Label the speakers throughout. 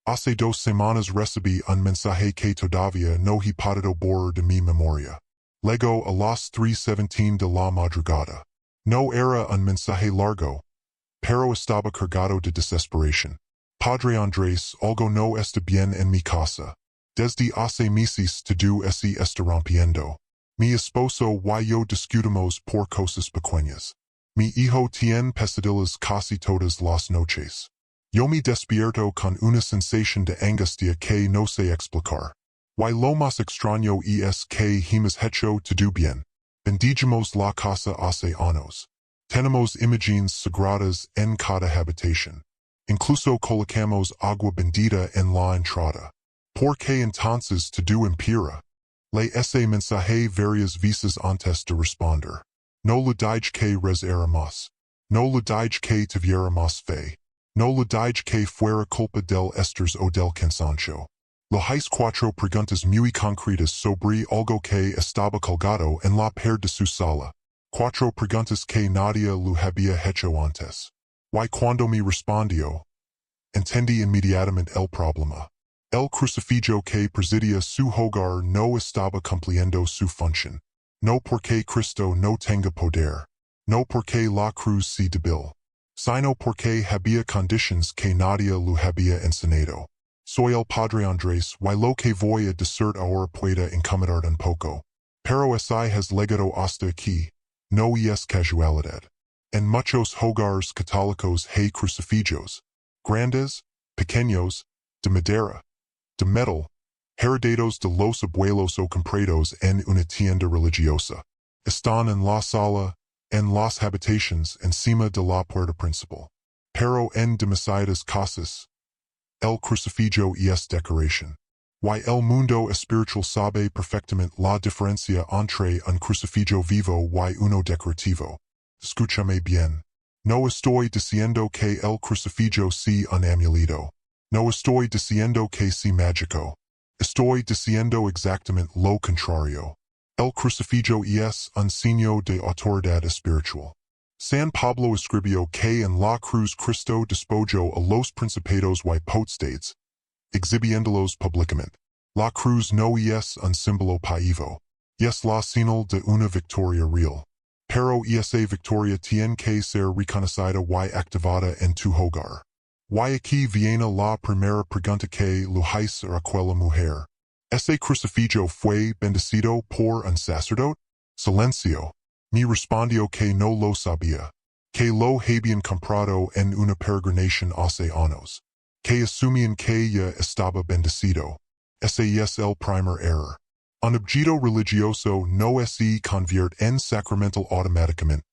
Speaker 1: Hace 2 semanas recibí un mensaje que todavía no he podido borrar de mi memoria. Luego a las 3:17 de la madrugada. No era un mensaje largo, pero estaba cargado de desesperación. Padre Andrés, algo no está bien en mi casa. Desde hace meses todo se está rompiendo. Mi esposo y yo discutimos por cosas pequeñas. Mi hijo tiene pesadillas casi todas las noches. Yo me despierto con una sensación de angustia que no sé explicar. Y lo más extraño es que hemos hecho todo bien. Bendigamos la casa hace años. Tenemos imágenes sagradas en cada habitación. Incluso colocamos agua bendita en la entrada. ¿Por qué entonces todo empeora? Le ese mensaje varias veces antes de responder. No le dije que rezara más. No le dije que tuviera más fe. No le dije que fuera culpa del estrés o del cansancio. Le hice 4 preguntas muy concretas sobre algo que estaba colgado en la pared de su sala. 4 preguntas que nadie lo había hecho antes. Y cuando me respondió, entendí inmediatamente el problema. El crucifijo que presidia su hogar no estaba cumpliendo su función. No porque Cristo no tenga poder. No porque la cruz sea débil. Sino porque había condiciones que nadie lo había enseñado. Soy el Padre Andrés y lo que voy a decir ahora puede incomodar un poco. Pero ese has legado hasta aquí. No es casualidad. En muchos hogares católicos hay crucifijos. Grandes, pequeños, de madera, de metal, heredados de los abuelos o comprados en una tienda religiosa. Están en la sala, en las habitaciones encima de la puerta principal. Pero en demasiadas casas, el crucifijo es decoración. Y el mundo espiritual sabe perfectamente la diferencia entre un crucifijo vivo y uno decorativo. Escúchame bien. No estoy diciendo que el crucifijo sea un amuleto. No estoy diciendo que sea mágico. Estoy diciendo exactamente lo contrario. El crucifijo es un signo de autoridad espiritual. San Pablo escribió que en la cruz Cristo despojó a los principados y potestades, exhibiéndolos públicamente. La cruz no es un símbolo paivo. Es la señal de una victoria real. Pero esa victoria tiene que ser reconocida y activada en tu hogar. Y aquí viene la primera pregunta que le hice a aquella mujer. ¿Ese crucifijo fue bendecido por un sacerdote? Silencio. Me respondió que no lo sabía. Que lo habían comprado en una peregrinación hace años. Que asumían que ya estaba bendecido. Ese es el primer error. Un objeto religioso no se convierte en sacramental automáticamente,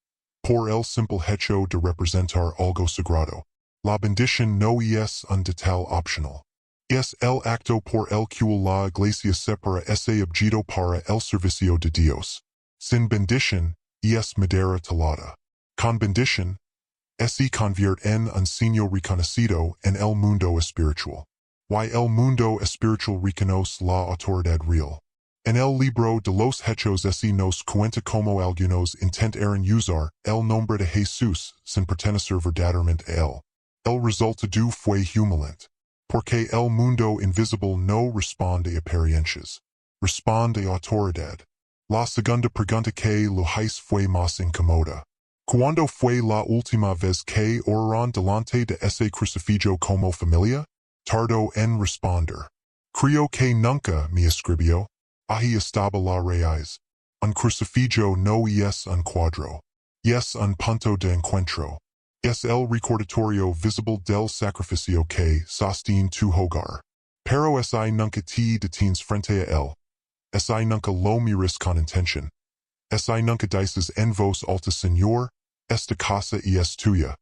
Speaker 1: por el simple hecho de representar algo sagrado. La bendición no es un detalle optional. Es el acto por el cual la Iglesia separa ese objeto para el servicio de Dios. Sin bendición, es madera talada. Con bendición, se convierte en un signo reconocido en el mundo espiritual. Y el mundo espiritual reconoce la autoridad real. En el libro de los Hechos se nos cuenta como algunos intentaron usar el nombre de Jesús sin pertenecer verdaderamente a él. El resultado fue humillante, porque el mundo invisible no responde a apariencias, responde a autoridad. La segunda pregunta que lo hice fue más incómoda. ¿Cuándo fue la última vez que oraron delante de ese crucifijo como familia? Tardó en responder. Creo que nunca, me escribió. Ahí estaba la raíz. Un crucifijo no es un cuadro. Es un punto de encuentro. Es el recordatorio visible del sacrificio que sostiene tu hogar. Pero ese nunca te detienes frente a él. Ese nunca lo miras con intención. Ese nunca dices en voz alta, Señor, esta casa es tuya.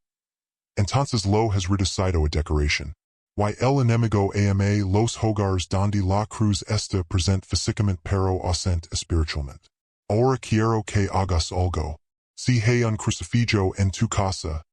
Speaker 1: Entonces lo has reducido a decoración. Y el enemigo ama los hogares donde la cruz está presente físicamente pero ausente espiritualmente. Ahora quiero que hagas algo. Si hay un crucifijo en tu casa,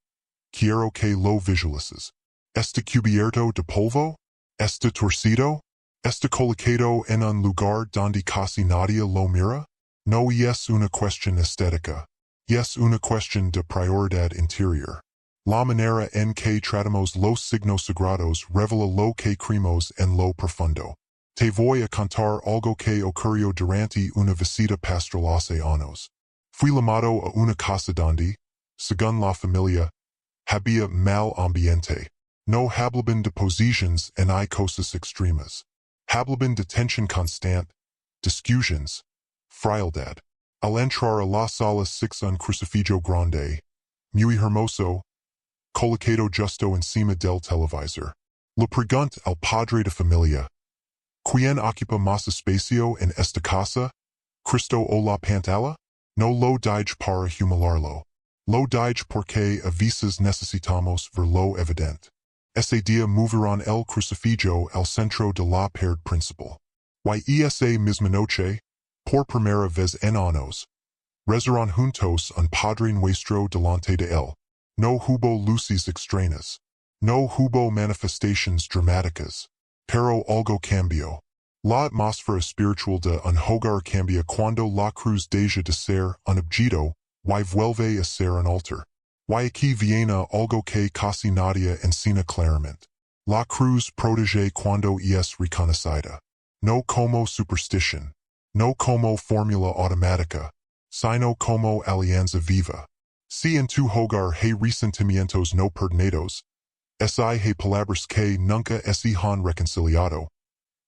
Speaker 1: quiero que lo visualices. ¿Está cubierto de polvo? ¿Está torcido? ¿Está colocado en un lugar donde casi nadie lo mira? No es una cuestión estética. Es una cuestión de prioridad interior. La manera en que tratamos los signos sagrados revela lo que creemos en lo profundo. Te voy a contar algo que ocurrió durante una visita pastoral hace años. Fui llamado a una casa donde, según la familia, había mal ambiente. No hablaban de posiciones en hay cosas extremas. Hablaban de tensión constante, discusiones, frialdad. Al entrar a la sala 6 un crucifijo grande, muy hermoso, colocado justo encima del televisor. Le pregunté al padre de familia, ¿quién ocupa más espacio en esta casa? ¿Cristo o la pantalla? No lo dije para humilarlo. Lo dije porque a veces necesitamos ver lo evidente. Ese día movieron el crucifijo al centro de la pared principal. Y esa misma noche, por primera vez en años, rezaron juntos un Padre Nuestro delante de él. No hubo luces extrañas. No hubo manifestaciones dramáticas. Pero algo cambió. La atmósfera espiritual de un hogar cambia cuando la cruz deja de ser un objeto y vuelve a ser un altar. Y aquí viene algo que casi nadie enseña claramente. La cruz protege cuando es reconocida. No como superstición. No como fórmula automática, sino como alianza viva. Si en tu hogar hay resentimientos no perdonados, si hay palabras que nunca se han reconciliado,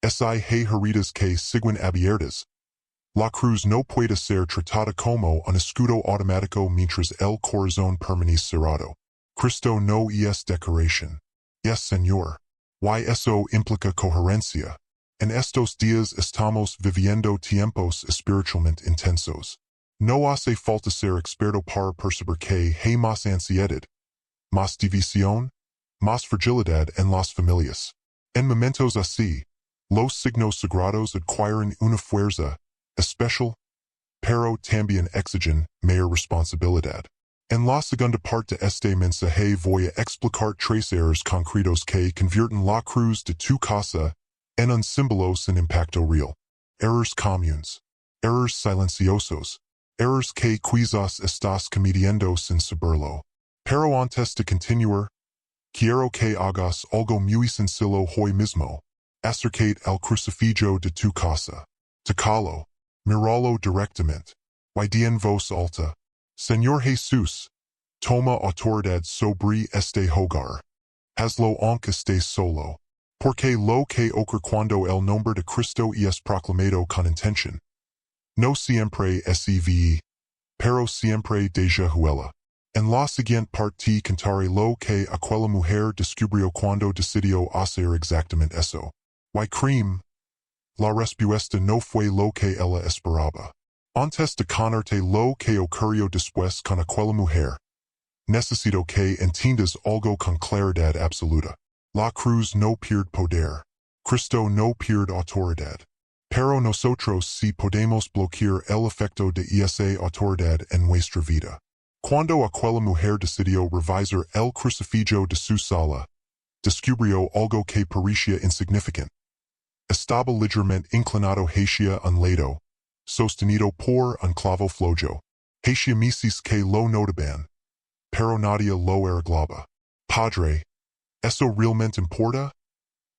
Speaker 1: si hay heridas que siguen abiertas, la cruz no puede ser tratada como un escudo automático mientras el corazón permanece cerrado. Cristo no es decoración. Es Señor. Y eso implica coherencia. En estos días estamos viviendo tiempos espiritualmente intensos. No hace falta ser experto para percibir que hay más ansiedad, más división, más fragilidad en las familias. En momentos así, los signos sagrados adquieren una fuerza especial, pero también exigen mayor responsabilidad. En la segunda parte de este mensaje voy a explicar 3 errores concretos que convierten la cruz de tu casa en un símbolo sin impacto real. Errors comunes. Errors silenciosos. Errors que quizás estás cometiendo sin saberlo. Pero antes de continuar, quiero que hagas algo muy sencillo hoy mismo. Acercate al crucifijo de tu casa. Tócalo. Míralo directamente. Y di en voz alta, Señor Jesús, toma autoridad sobre este hogar. Hazlo aunque estés solo. Porque lo que ocurre cuando el nombre de Cristo es proclamado con intención. No siempre es ve, pero siempre deja huella. En la siguiente parte cantaré lo que aquella mujer descubrió cuando decidió hacer exactamente eso. Y cream. La respuesta no fue lo que ella esperaba. Antes de contarte lo que ocurrió después con aquella mujer, necesito que entiendas algo con claridad absoluta. La cruz no pierde poder. Cristo no pierde autoridad. Pero nosotros sí podemos bloquear el efecto de esa autoridad en nuestra vida. Cuando aquella mujer decidió revisar el crucifijo de su sala, descubrió algo que parecía insignificante. Estaba ligeramente inclinado hacia un lado, sostenido por un clavo flojo. Hacia meses que lo notaban, pero nadie lo arreglaba. Padre, ¿eso realmente importa?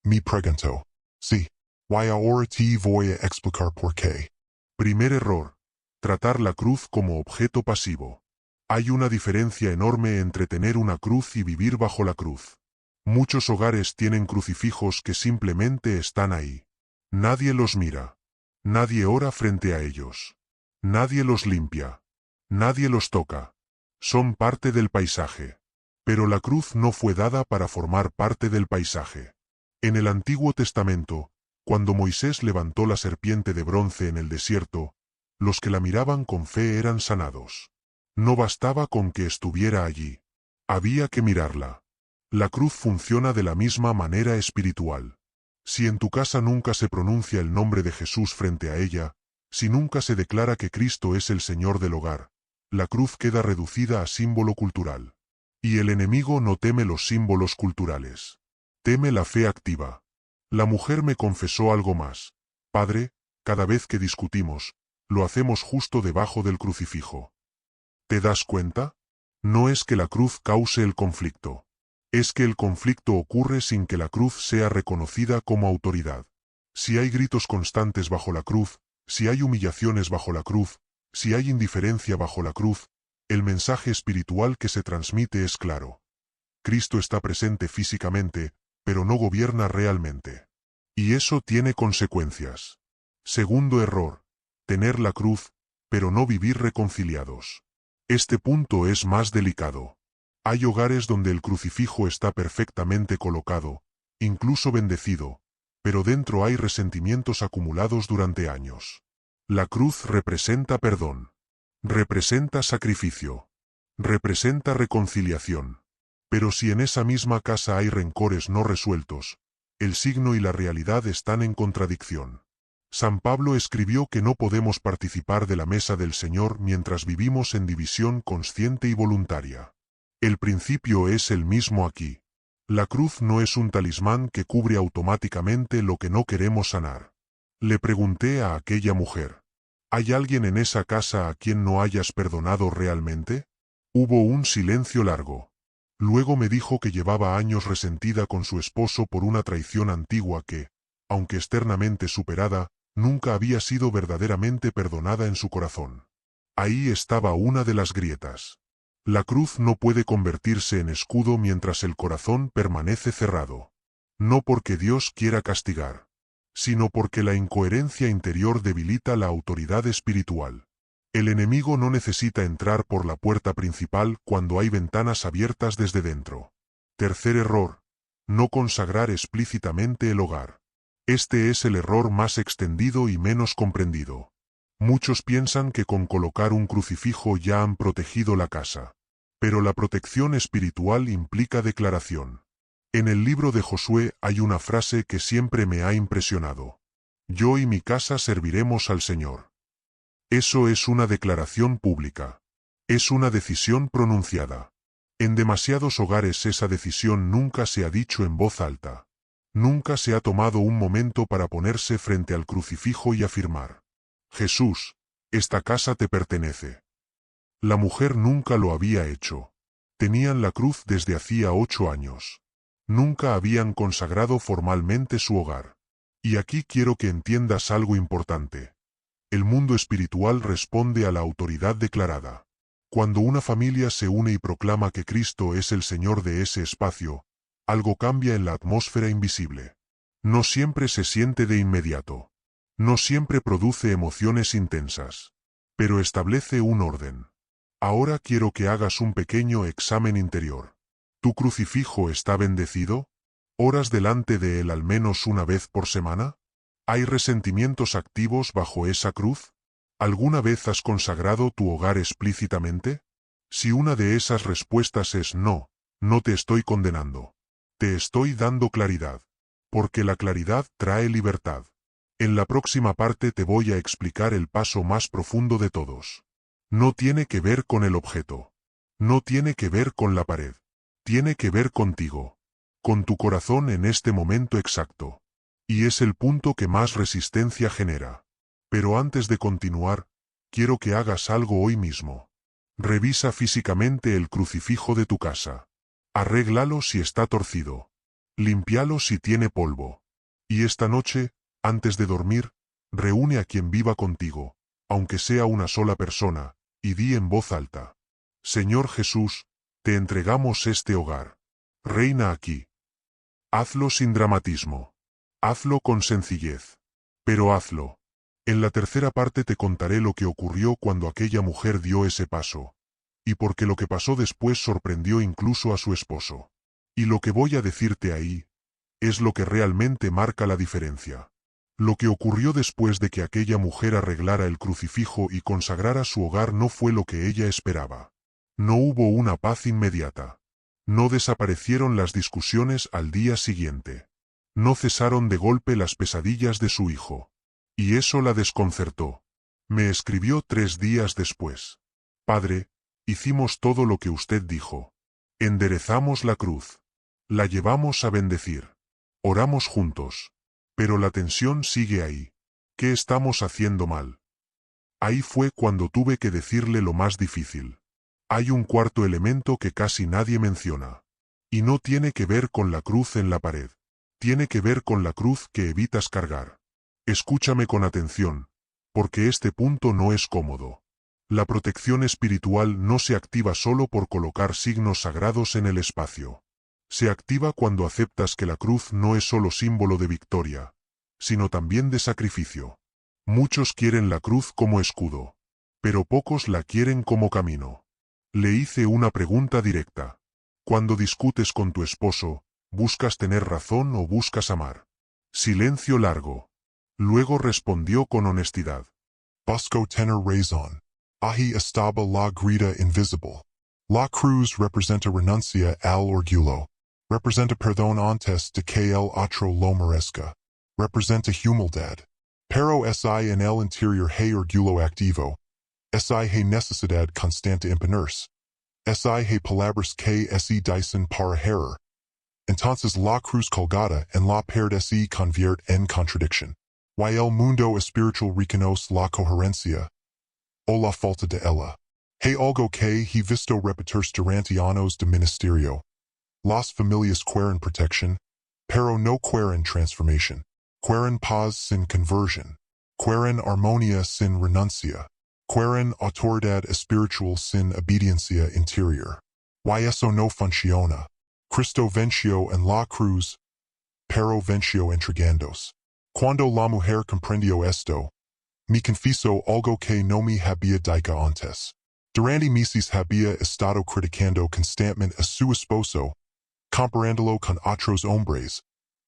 Speaker 1: Me preguntó. Sí. Y ahora te voy a explicar por qué.
Speaker 2: Primer error. Tratar la cruz como objeto pasivo. Hay una diferencia enorme entre tener una cruz y vivir bajo la cruz. Muchos hogares tienen crucifijos que simplemente están ahí. Nadie los mira. Nadie ora frente a ellos. Nadie los limpia. Nadie los toca. Son parte del paisaje. Pero la cruz no fue dada para formar parte del paisaje. En el Antiguo Testamento, cuando Moisés levantó la serpiente de bronce en el desierto, los que la miraban con fe eran sanados. No bastaba con que estuviera allí. Había que mirarla. La cruz funciona de la misma manera espiritual. Si en tu casa nunca se pronuncia el nombre de Jesús frente a ella, si nunca se declara que Cristo es el Señor del hogar, la cruz queda reducida a símbolo cultural. Y el enemigo no teme los símbolos culturales. Teme la fe activa. La mujer me confesó algo más. Padre, cada vez que discutimos, lo hacemos justo debajo del crucifijo. ¿Te das cuenta? No es que la cruz cause el conflicto. Es que el conflicto ocurre sin que la cruz sea reconocida como autoridad. Si hay gritos constantes bajo la cruz, si hay humillaciones bajo la cruz, si hay indiferencia bajo la cruz, el mensaje espiritual que se transmite es claro. Cristo está presente físicamente, pero no gobierna realmente. Y eso tiene consecuencias. Segundo error: tener la cruz, pero no vivir reconciliados. Este punto es más delicado. Hay hogares donde el crucifijo está perfectamente colocado, incluso bendecido, pero dentro hay resentimientos acumulados durante años. La cruz representa perdón. Representa sacrificio. Representa reconciliación. Pero si en esa misma casa hay rencores no resueltos, el signo y la realidad están en contradicción. San Pablo escribió que no podemos participar de la mesa del Señor mientras vivimos en división consciente y voluntaria. El principio es el mismo aquí. La cruz no es un talismán que cubre automáticamente lo que no queremos sanar. Le pregunté a aquella mujer: ¿hay alguien en esa casa a quien no hayas perdonado realmente? Hubo un silencio largo. Luego me dijo que llevaba años resentida con su esposo por una traición antigua que, aunque externamente superada, nunca había sido verdaderamente perdonada en su corazón. Ahí estaba una de las grietas. La cruz no puede convertirse en escudo mientras el corazón permanece cerrado. No porque Dios quiera castigar, sino porque la incoherencia interior debilita la autoridad espiritual. El enemigo no necesita entrar por la puerta principal cuando hay ventanas abiertas desde dentro. Tercer error: no consagrar explícitamente el hogar. Este es el error más extendido y menos comprendido. Muchos piensan que con colocar un crucifijo ya han protegido la casa. Pero la protección espiritual implica declaración. En el libro de Josué hay una frase que siempre me ha impresionado: yo y mi casa serviremos al Señor. Eso es una declaración pública. Es una decisión pronunciada. En demasiados hogares esa decisión nunca se ha dicho en voz alta. Nunca se ha tomado un momento para ponerse frente al crucifijo y afirmar: Jesús, esta casa te pertenece. La mujer nunca lo había hecho. Tenían la cruz desde hacía 8 años. Nunca habían consagrado formalmente su hogar. Y aquí quiero que entiendas algo importante. El mundo espiritual responde a la autoridad declarada. Cuando una familia se une y proclama que Cristo es el Señor de ese espacio, algo cambia en la atmósfera invisible. No siempre se siente de inmediato. No siempre produce emociones intensas. Pero establece un orden. Ahora quiero que hagas un pequeño examen interior. ¿Tu crucifijo está bendecido? ¿Oras delante de él al menos una vez por semana? ¿Hay resentimientos activos bajo esa cruz? ¿Alguna vez has consagrado tu hogar explícitamente? Si una de esas respuestas es no, no te estoy condenando. Te estoy dando claridad. Porque la claridad trae libertad. En la próxima parte te voy a explicar el paso más profundo de todos. No tiene que ver con el objeto. No tiene que ver con la pared. Tiene que ver contigo. Con tu corazón en este momento exacto. Y es el punto que más resistencia genera. Pero antes de continuar, quiero que hagas algo hoy mismo. Revisa físicamente el crucifijo de tu casa. Arréglalo si está torcido. Límpialo si tiene polvo. Y esta noche, antes de dormir, reúne a quien viva contigo, aunque sea una sola persona, y di en voz alta: Señor Jesús, te entregamos este hogar. Reina aquí. Hazlo sin dramatismo. Hazlo con sencillez. Pero hazlo. En la tercera parte te contaré lo que ocurrió cuando aquella mujer dio ese paso. Y porque lo que pasó después sorprendió incluso a su esposo. Y lo que voy a decirte ahí es lo que realmente marca la diferencia. Lo que ocurrió después de que aquella mujer arreglara el crucifijo y consagrara su hogar no fue lo que ella esperaba. No hubo una paz inmediata. No desaparecieron las discusiones al día siguiente. No cesaron de golpe las pesadillas de su hijo. Y eso la desconcertó. Me escribió 3 días después: Padre, hicimos todo lo que usted dijo. Enderezamos la cruz. La llevamos a bendecir. Oramos juntos. Pero la tensión sigue ahí. ¿Qué estamos haciendo mal? Ahí fue cuando tuve que decirle lo más difícil. Hay un cuarto elemento que casi nadie menciona. Y no tiene que ver con la cruz en la pared. Tiene que ver con la cruz que evitas cargar. Escúchame con atención, porque este punto no es cómodo. La protección espiritual no se activa solo por colocar signos sagrados en el espacio. Se activa cuando aceptas que la cruz no es solo símbolo de victoria, sino también de sacrificio. Muchos quieren la cruz como escudo, pero pocos la quieren como camino. Le hice una pregunta directa. Cuando discutes con tu esposo, ¿buscas tener razón o buscas amar? Silencio largo. Luego respondió con honestidad.
Speaker 1: Busco tener razón. Ahi estaba la grita invisible. La cruz representa renuncia al orgullo. Representa perdón antes de que el otro lo merezca. Representa humildad. Pero si en el interior hay orgullo activo. Si hay necesidad constante imponerse. Si hay palabras que se dicen para herir. Entonces la cruz colgada en la pared se convierte en contradicción. Y el mundo espiritual reconoce la coherencia o la falta de ella. Hay algo que he visto repetirse durante años de ministerio. Las familias quieren protección, pero no quieren transformación. Quieren paz sin conversión. Quieren armonía sin renuncia. Quieren autoridad espiritual sin obediencia interior. Y eso no funciona. Cristo venció en la cruz, pero venció entregándose. Cuando la mujer comprendió esto, me confesó algo que no me había dicho antes. Durante meses había estado criticando constantemente a su esposo, comparándolo con otros hombres,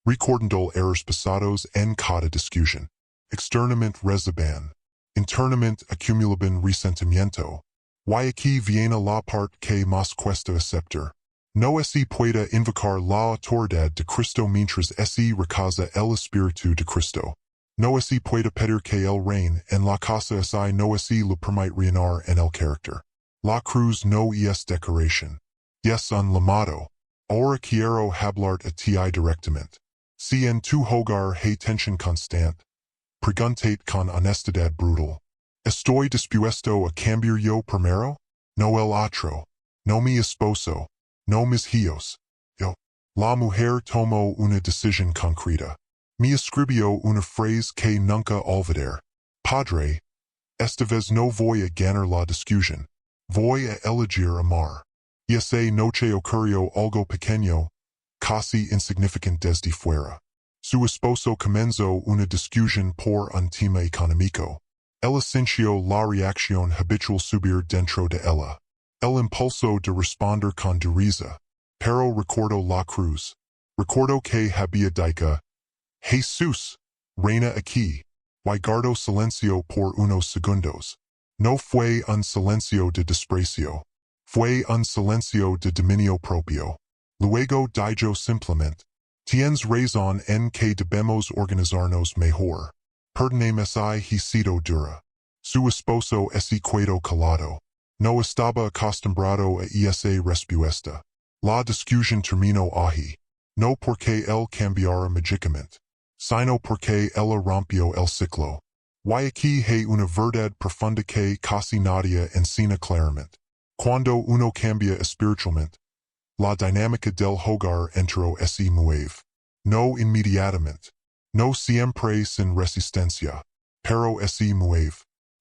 Speaker 1: recordando errores pasados en cada discusión. Externamente reciban, internamente acumulaban resentimiento. Y aquí viene la parte que más cuesta aceptar. No se puede invocar la autoridad de Cristo mientras se rechaza el Espíritu de Cristo. No se puede pedir que el reine en la casa si no se lo permite reinar en el carácter. La cruz no es decoración. Es un llamado. Ahora quiero hablar a ti directamente. Si en tu hogar hay tensión constante, preguntate con honestidad brutal. ¿Estoy dispuesto a cambiar yo primero? No el otro. No mi esposo. No mis hijos. Yo. La mujer tomó una decisión concreta. Me escribió una frase que nunca olvidaré. Padre, esta vez no voy a ganar la discusión. Voy a elegir amar. Y esa noche ocurrió algo pequeño, casi insignificante desde fuera. Su esposo comenzó una discusión por un tema económico. Ella sintió la reacción habitual subir dentro de ella. El impulso de responder con dureza, pero recordó la cruz. Recordó que había dicho, Jesús, reina aquí, y guardó silencio por unos segundos. No fue un silencio de desprecio. Fue un silencio de dominio propio. Luego dijo simplemente, tienes razón en que debemos organizarnos mejor. Perdóname si he sido dura. Su esposo se quedó calado. No estaba acostumbrado a esa respuesta. La discusión terminó allí. No porque él cambiara mágicamente, sino porque ella rompió el ciclo. Y aquí hay una verdad profunda que casi nadie enseña claramente. Cuando uno cambia espiritualmente, la dinámica del hogar entero se mueve. No inmediatamente. No siempre sin resistencia, pero se mueve.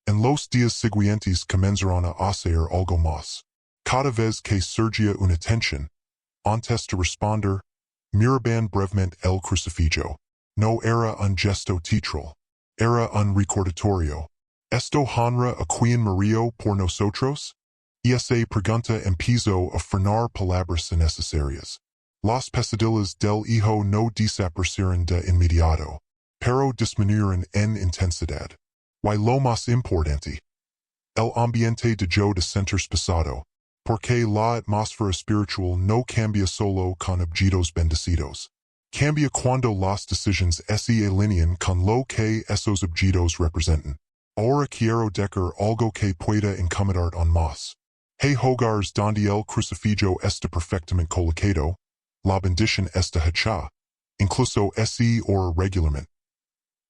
Speaker 1: En los días siguientes comenzaron a hacer algo más. Cada vez que surgía una tensión, antes de responder, miraban brevemente el crucifijo. No era un gesto teatral. Era un recordatorio. ¿Esto honra a quien murió por nosotros? Esa pregunta empezó a frenar palabras innecesarias. Las pesadillas del hijo no desaparecieron de inmediato, pero disminuyeron en intensidad. Y lo más importante, el ambiente dejó de sentirse pesado, porque la atmósfera espiritual no cambia solo con objetos bendecidos. Cambia cuando las decisiones se alinean con lo que esos objetos representan. Ahora quiero decir algo que pueda incomodar aún más. Hay hogares donde el crucifijo está perfectamente colocado, la bendición está hecha, incluso se ora regularmente.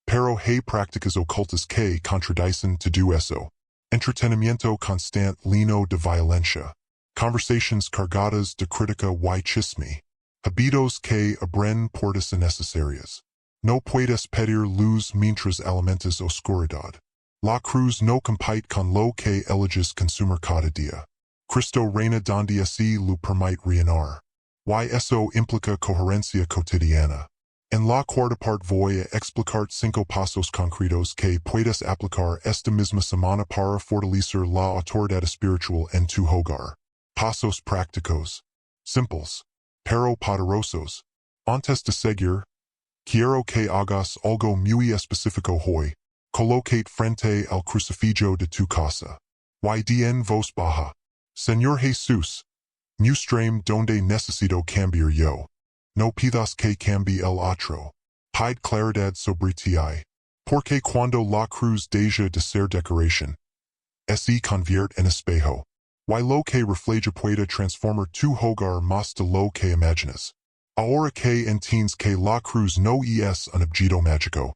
Speaker 1: Pero hay prácticas ocultas que contradicen todo eso. Entretenimiento constante lleno de violencia. Conversations cargadas de crítica y chisme. Habitos que abren portas innecesarias. No puedes pedir luz mientras alimentas oscuridad. La cruz no compite con lo que eliges consumir cada día. Cristo reina donde así lo permite reinar. Y eso implica coherencia cotidiana. En la cuarta parte voy a explicar 5 pasos concretos que puedes aplicar esta misma semana para fortalecer la autoridad espiritual en tu hogar. Pasos prácticos. Simples, pero poderosos. Antes de seguir, quiero que hagas algo muy específico hoy. Colocate frente al crucifijo de tu casa. Y di en voz baja. Señor Jesús, muéstrame donde necesito cambiar yo. No pidas que cambie el otro. Pide claridad sobre ti. Porque cuando la cruz deja de ser decoración, se convierte en espejo. Y lo que refleja puede transformar tu hogar más de lo que imaginas. Ahora que entiendes que la cruz no es un objeto mágico,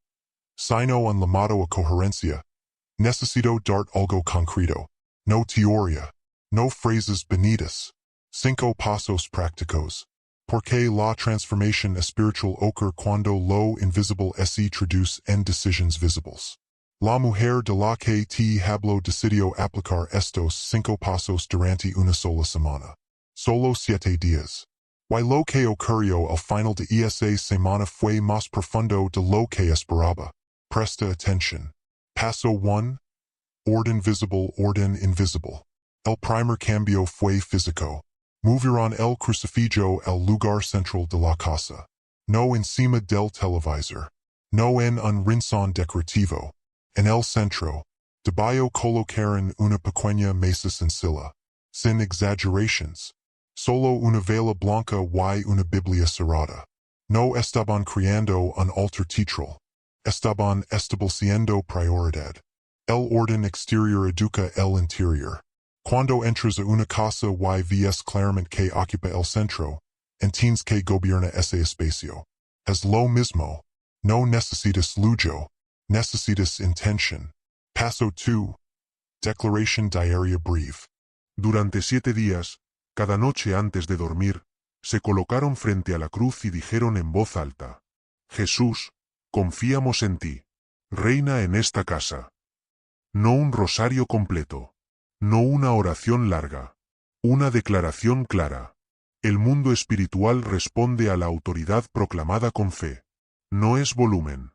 Speaker 1: sino un llamado a coherencia, necesito darte algo concreto. No teoría. No frases bonitas. 5 pasos prácticos. Porque la transformación espiritual ocurre cuando lo invisible se traduce en decisiones visibles. La mujer de la que te hablo decidió aplicar estos 5 pasos durante una sola semana. Solo 7 días. Y lo que ocurrió al final de esa semana fue más profundo de lo que esperaba. Presta atención. Paso 1. Orden visible, orden invisible. El primer cambio fue físico. Movieron el crucifijo al lugar central de la casa. No encima del televisor. No en un rincón decorativo. En el centro. Debajo colocaron una pequeña mesa sencilla. Sin exageraciones. Solo una vela blanca y una Biblia cerrada. No estaban creando un altar teatral. Estaban estableciendo prioridad. El orden exterior educa el interior. Cuando entras a una casa y ves claramente que ocupa el centro, entiendes que gobierna ese espacio. Es lo mismo. No necesitas lujo. Necesitas intención. Paso 2. Declaración diaria breve.
Speaker 2: Durante 7 días, cada noche antes de dormir, se colocaron frente a la cruz y dijeron en voz alta: Jesús, confiamos en ti. Reina en esta casa. No un rosario completo. No una oración larga. Una declaración clara. El mundo espiritual responde a la autoridad proclamada con fe. No es volumen.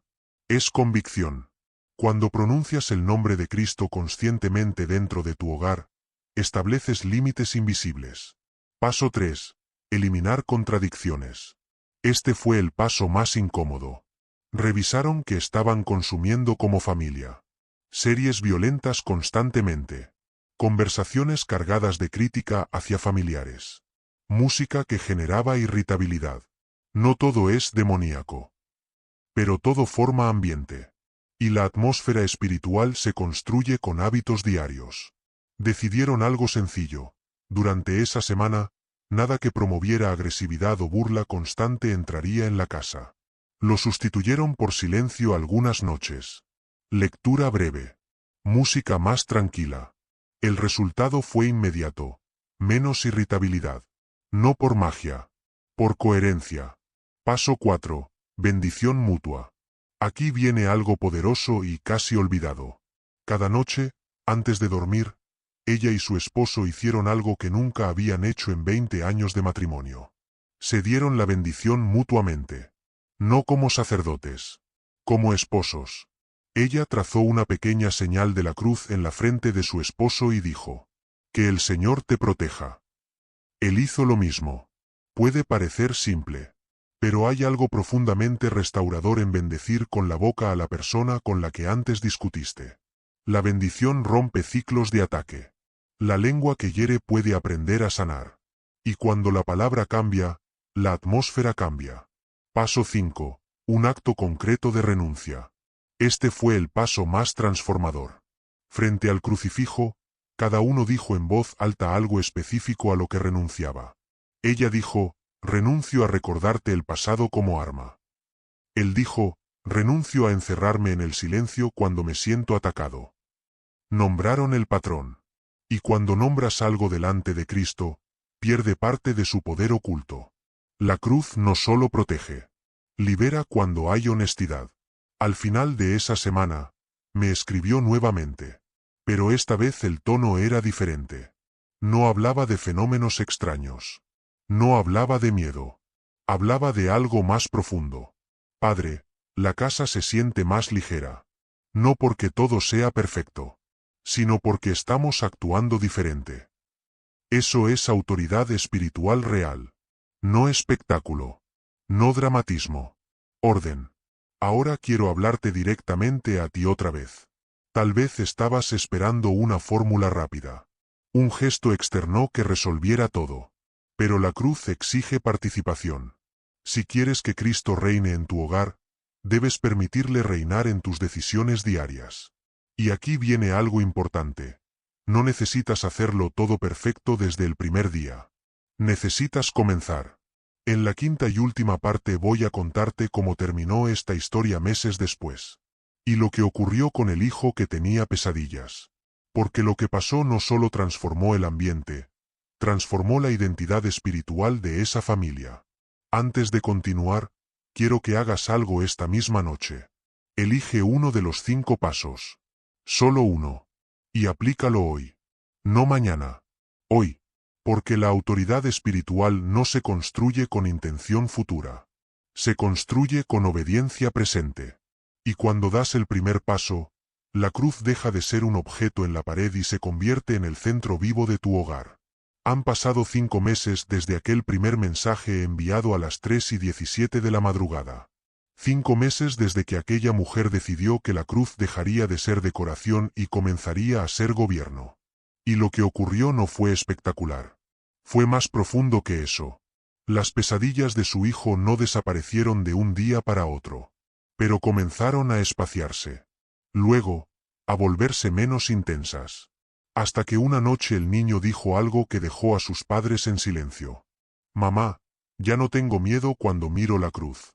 Speaker 2: Es convicción. Cuando pronuncias el nombre de Cristo conscientemente dentro de tu hogar, estableces límites invisibles. Paso 3. Eliminar contradicciones. Este fue el paso más incómodo. Revisaron que estaban consumiendo como familia. Series violentas constantemente. Conversaciones cargadas de crítica hacia familiares. Música que generaba irritabilidad. No todo es demoníaco. Pero todo forma ambiente. Y la atmósfera espiritual se construye con hábitos diarios. Decidieron algo sencillo. Durante esa semana, nada que promoviera agresividad o burla constante entraría en la casa. Lo sustituyeron por silencio algunas noches. Lectura breve. Música más tranquila. El resultado fue inmediato. Menos irritabilidad. No por magia. Por coherencia. Paso 4. Bendición mutua. Aquí viene algo poderoso y casi olvidado. Cada noche, antes de dormir, ella y su esposo hicieron algo que nunca habían hecho en 20 años de matrimonio. Se dieron la bendición mutuamente. No como sacerdotes. Como esposos. Ella trazó una pequeña señal de la cruz en la frente de su esposo y dijo: Que el Señor te proteja. Él hizo lo mismo. Puede parecer simple. Pero hay algo profundamente restaurador en bendecir con la boca a la persona con la que antes discutiste. La bendición rompe ciclos de ataque. La lengua que hiere puede aprender a sanar. Y cuando la palabra cambia, la atmósfera cambia. Paso 5. Un acto concreto de renuncia. Este fue el paso más transformador. Frente al crucifijo, cada uno dijo en voz alta algo específico a lo que renunciaba. Ella dijo: renuncio a recordarte el pasado como arma. Él dijo: renuncio a encerrarme en el silencio cuando me siento atacado. Nombraron el patrón. Y cuando nombras algo delante de Cristo, pierde parte de su poder oculto. La cruz no solo protege, libera cuando hay honestidad. Al final de esa semana, me escribió nuevamente. Pero esta vez el tono era diferente. No hablaba de fenómenos extraños. No hablaba de miedo. Hablaba de algo más profundo. Padre, la casa se siente más ligera. No porque todo sea perfecto, sino porque estamos actuando diferente. Eso es autoridad espiritual real. No espectáculo. No dramatismo. Orden. Ahora quiero hablarte directamente a ti otra vez. Tal vez estabas esperando una fórmula rápida. Un gesto externo que resolviera todo. Pero la cruz exige participación. Si quieres que Cristo reine en tu hogar, debes permitirle reinar en tus decisiones diarias. Y aquí viene algo importante. No necesitas hacerlo todo perfecto desde el primer día. Necesitas comenzar. En la quinta y última parte voy a contarte cómo terminó esta historia meses después. Y lo que ocurrió con el hijo que tenía pesadillas. Porque lo que pasó no solo transformó el ambiente, transformó la identidad espiritual de esa familia. Antes de continuar, quiero que hagas algo esta misma noche. Elige uno de los 5 pasos. Solo uno. Y aplícalo hoy. No mañana. Hoy. Porque la autoridad espiritual no se construye con intención futura. Se construye con obediencia presente. Y cuando das el primer paso, la cruz deja de ser un objeto en la pared y se convierte en el centro vivo de tu hogar. Han pasado 5 meses desde aquel primer mensaje enviado a las 3:17 de la madrugada. 5 meses desde que aquella mujer decidió que la cruz dejaría de ser decoración y comenzaría a ser gobierno. Y lo que ocurrió no fue espectacular. Fue más profundo que eso. Las pesadillas de su hijo no desaparecieron de un día para otro. Pero comenzaron a espaciarse. Luego, a volverse menos intensas. Hasta que una noche el niño dijo algo que dejó a sus padres en silencio. Mamá, ya no tengo miedo cuando miro la cruz.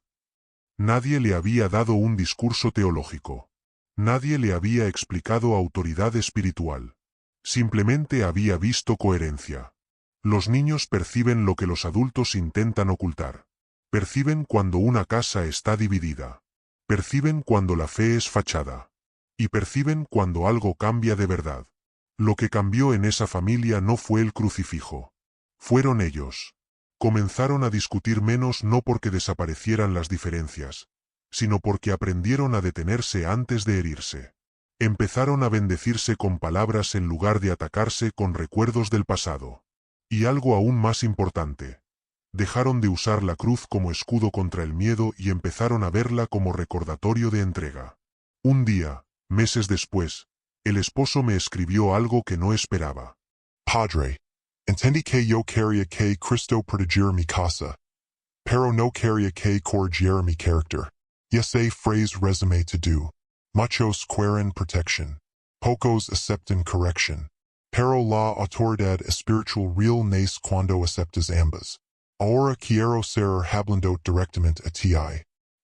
Speaker 2: Nadie le había dado un discurso teológico. Nadie le había explicado autoridad espiritual. Simplemente había visto coherencia. Los niños perciben lo que los adultos intentan ocultar. Perciben cuando una casa está dividida. Perciben cuando la fe es fachada. Y perciben cuando algo cambia de verdad. Lo que cambió en esa familia no fue el crucifijo. Fueron ellos. Comenzaron a discutir menos no porque desaparecieran las diferencias, sino porque aprendieron a detenerse antes de herirse. Empezaron a bendecirse con palabras en lugar de atacarse con recuerdos del pasado. Y algo aún más importante. Dejaron de usar la cruz como escudo contra el miedo y empezaron a verla como recordatorio de entrega. Un día, meses después, el esposo me escribió algo que no esperaba.
Speaker 1: Padre, entendí que yo quería que Cristo protegiera mi casa, pero no quería que corrigiera mi carácter. Y esa phrase resume to do. Muchos quieren protección. Pocos aceptan corrección. Pero la autoridad espiritual real nace cuando aceptas ambas. Ahora quiero ser hablando directamente a ti.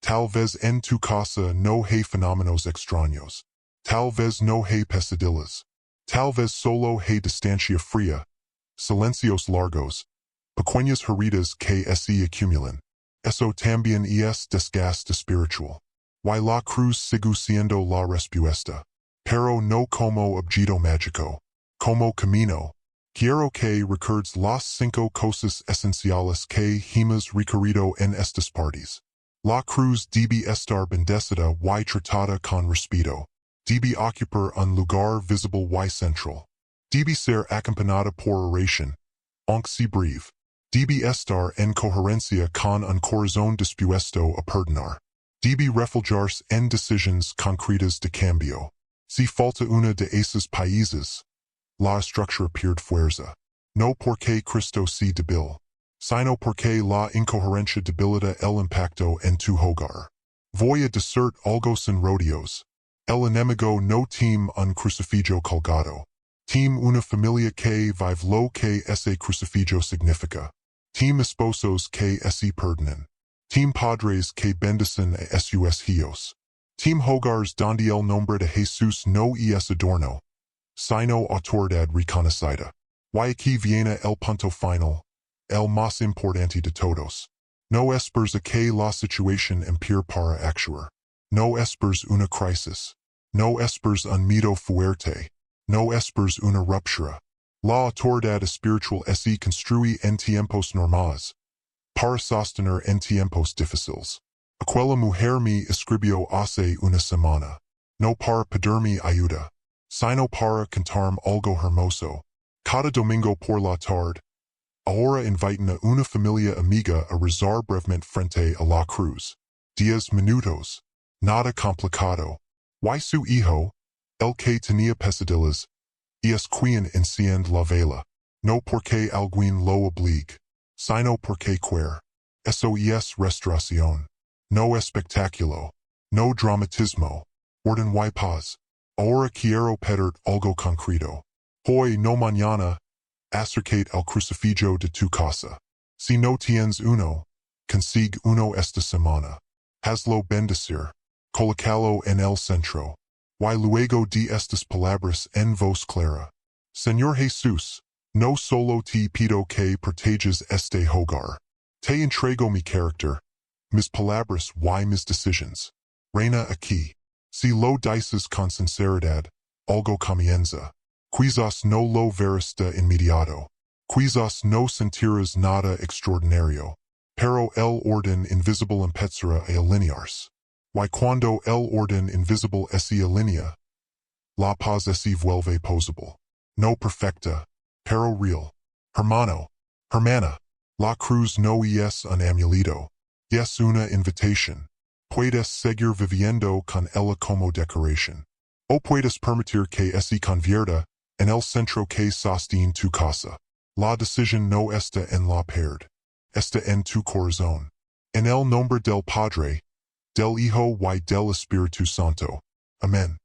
Speaker 1: Tal vez en tu casa no hay fenómenos extraños. Tal vez no hay pesadillas. Tal vez solo hay distancia fría. Silencios largos. Pequeñas heridas que se acumulan. Eso también es desgaste espiritual. Y la cruz sigue siendo la respuesta. Pero no como objeto mágico. Como camino. Quiero que recuerdes las 5 cosas esenciales que hemos requerido en estas partes. La cruz debe estar bendecida y tratada con respeto. Debe ocupar un lugar visible y central. Debe ser acompañada por oración, aunque sea breve. Debe estar en coherencia con un corazón dispuesto a perdonar. Debe refugiarse en decisiones concretas de cambio. Si falta una de esos países, la estructura pierde fuerza. No porque Cristo sea débil, sino porque la incoherencia debilita el impacto en tu hogar. Voy a decir algo sin rodeos. El enemigo no tiene un crucifijo colgado. Tiene una familia que vive lo que ese crucifijo significa. Tiene esposos que se perdonan. Tiene padres que bendicen a sus hijos. Tiene hogares donde el nombre de Jesús no es adorno, sino autoridad reconocida. Y aquí viene el punto final, el más importante de todos. No espers a que la situación empeore para actuar. No espers una crisis. No espers un miedo fuerte. No espers una ruptura. La autoridad espiritual se construye en tiempos normales, para sostener en tiempos difíciles. Aquella mujer me escribió hace una semana. No para pedirme ayuda, sino para cantarme algo hermoso. Cada domingo por la tarde. Ahora invitan a una familia amiga a rezar brevemente frente a la cruz. 10 minutos. Nada complicado. Y su hijo, el que tenía pesadillas, es quien enciende la vela. No porque alguien lo obligue, sino porque quiere. Eso es restauración. No espectáculo. No dramatismo. Orden y paz. Ahora quiero pedir algo concreto. Hoy no mañana. Acercate al crucifijo de tu casa. Si no tienes uno, consigue uno esta semana. Hazlo bendecir. Colocalo en el centro. Y luego di estas palabras en voz clara. Señor Jesús, no solo te pido que protejas este hogar. Te entrego mi carácter, mis palabras y mis decisions. Reina aquí. Si lo dices con sinceridad, algo comienza. Quizás no lo verás de inmediato. Quizás no sentirás nada extraordinario. Pero el orden invisible empezará a alinearse. Y cuando el orden invisible se alinea, la paz se vuelve posible. No perfecta, pero real. Hermano, hermana, la cruz no es un amuleto. Es una invitación. Puedes seguir viviendo con ella como decoración. O puedes permitir que se convierta en el centro que sostiene tu casa. La decisión no está en la pared. Está en tu corazón. En el nombre del Padre, del Hijo y del Espíritu Santo. Amén.